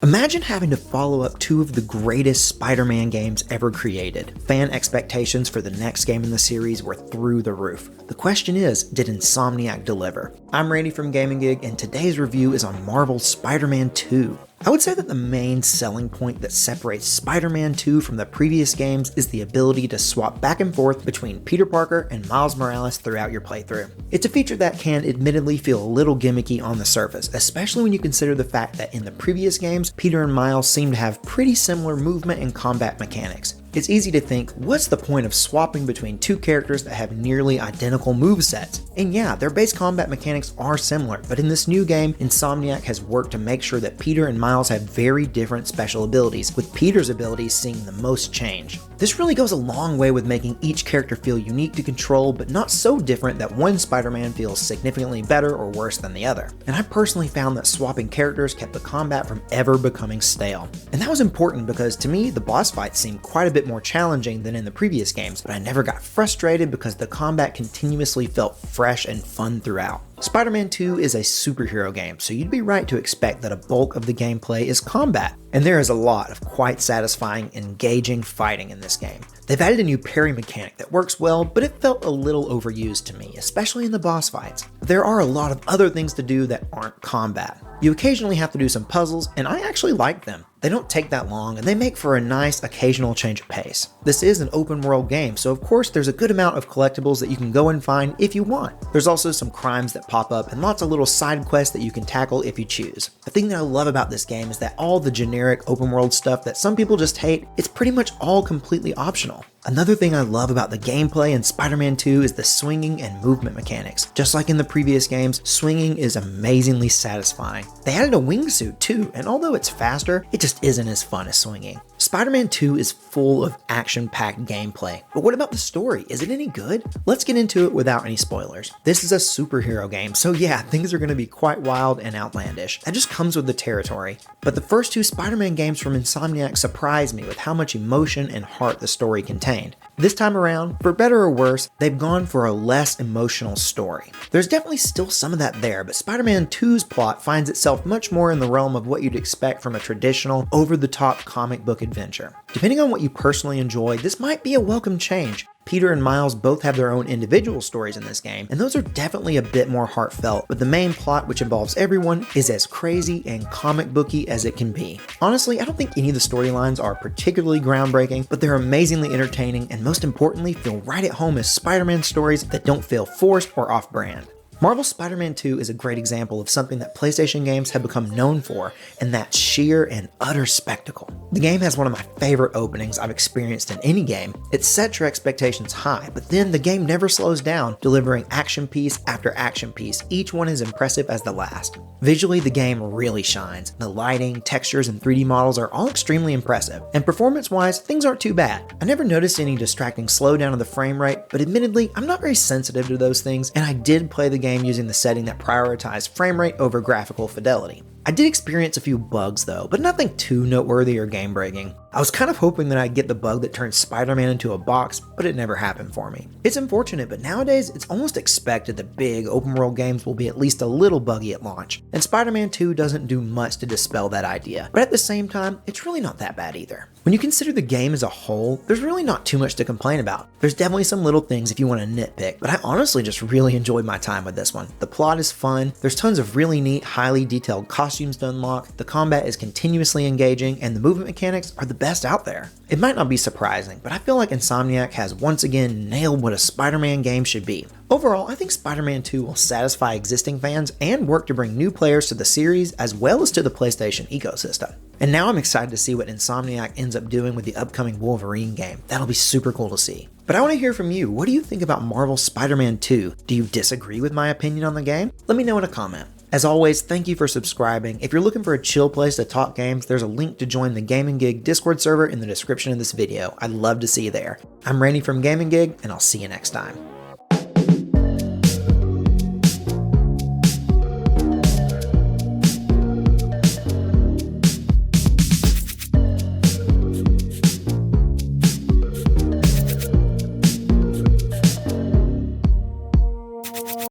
Imagine having to follow up two of the greatest Spider-Man games ever created. Fan expectations for the next game in the series were through the roof. The question is, did Insomniac deliver? I'm Randy from Gaming Gig, and today's review is on Marvel's Spider-Man 2. I would say that the main selling point that separates Spider-Man 2 from the previous games is the ability to swap back and forth between Peter Parker and Miles Morales throughout your playthrough. It's a feature that can admittedly feel a little gimmicky on the surface, especially when you consider the fact that in the previous games, Peter and Miles seem to have pretty similar movement and combat mechanics. It's easy to think, what's the point of swapping between two characters that have nearly identical movesets? And yeah, their base combat mechanics are similar, but in this new game, Insomniac has worked to make sure that Peter and Miles have very different special abilities, with Peter's abilities seeing the most change. This really goes a long way with making each character feel unique to control, but not so different that one Spider-Man feels significantly better or worse than the other. And I personally found that swapping characters kept the combat from ever becoming stale. And that was important because to me, the boss fights seemed quite a bit more challenging than in the previous games, but I never got frustrated because the combat continuously felt fresh and fun throughout. Spider-Man 2 is a superhero game, so you'd be right to expect that a bulk of the gameplay is combat. And there is a lot of quite satisfying, engaging fighting in this game. They've added a new parry mechanic that works well, but it felt a little overused to me, especially in the boss fights. There are a lot of other things to do that aren't combat. You occasionally have to do some puzzles, and I actually like them. They don't take that long, and they make for a nice occasional change of pace. This is an open world game, so of course there's a good amount of collectibles that you can go and find if you want. There's also some crimes that pop up and lots of little side quests that you can tackle if you choose. The thing that I love about this game is that all the generic open world stuff that some people just hate, it's pretty much all completely optional. Another thing I love about the gameplay in Spider-Man 2 is the swinging and movement mechanics. Just like in the previous games, swinging is amazingly satisfying. They added a wingsuit too, and although it's faster, it just isn't as fun as swinging. Spider-Man 2 is full of action-packed gameplay, but what about the story? Is it any good? Let's get into it without any spoilers. This is a superhero game, so yeah, things are going to be quite wild and outlandish. That just comes with the territory. But the first two Spider-Man games from Insomniac surprised me with how much emotion and heart the story contained. This time around, for better or worse, they've gone for a less emotional story. There's definitely still some of that there, but Spider-Man 2's plot finds itself much more in the realm of what you'd expect from a traditional, over-the-top comic book adventure. Depending on what you personally enjoy, this might be a welcome change. Peter and Miles both have their own individual stories in this game, and those are definitely a bit more heartfelt, but the main plot, which involves everyone, is as crazy and comic booky as it can be. Honestly, I don't think any of the storylines are particularly groundbreaking, but they're amazingly entertaining and most importantly feel right at home as Spider-Man stories that don't feel forced or off-brand. Marvel's Spider-Man 2 is a great example of something that PlayStation games have become known for, and that's sheer and utter spectacle. The game has one of my favorite openings I've experienced in any game. It sets your expectations high, but then the game never slows down, delivering action piece after action piece, each one as impressive as the last. Visually, the game really shines. The lighting, textures, and 3D models are all extremely impressive, and performance-wise, things aren't too bad. I never noticed any distracting slowdown of the frame rate, but admittedly, I'm not very sensitive to those things, and I did play the game using the setting that prioritized frame rate over graphical fidelity. I did experience a few bugs though, but nothing too noteworthy or game breaking. I was kind of hoping that I'd get the bug that turns Spider-Man into a box, but it never happened for me. It's unfortunate, but nowadays it's almost expected that big open world games will be at least a little buggy at launch, and Spider-Man 2 doesn't do much to dispel that idea, but at the same time, it's really not that bad either. When you consider the game as a whole, there's really not too much to complain about. There's definitely some little things if you want to nitpick, but I honestly just really enjoyed my time with this one. The plot is fun, there's tons of really neat, highly detailed costumes to unlock, the combat is continuously engaging, and the movement mechanics are the best out there. It might not be surprising, but I feel like Insomniac has once again nailed what a Spider-Man game should be. Overall, I think Spider-Man 2 will satisfy existing fans and work to bring new players to the series as well as to the PlayStation ecosystem. And now I'm excited to see what Insomniac ends up doing with the upcoming Wolverine game. That'll be super cool to see. But I want to hear from you. What do you think about Marvel's Spider-Man 2? Do you disagree with my opinion on the game? Let me know in a comment. As always, thank you for subscribing. If you're looking for a chill place to talk games, there's a link to join the Gaming Gig Discord server in the description of this video. I'd love to see you there. I'm Randy from Gaming Gig, and I'll see you next time.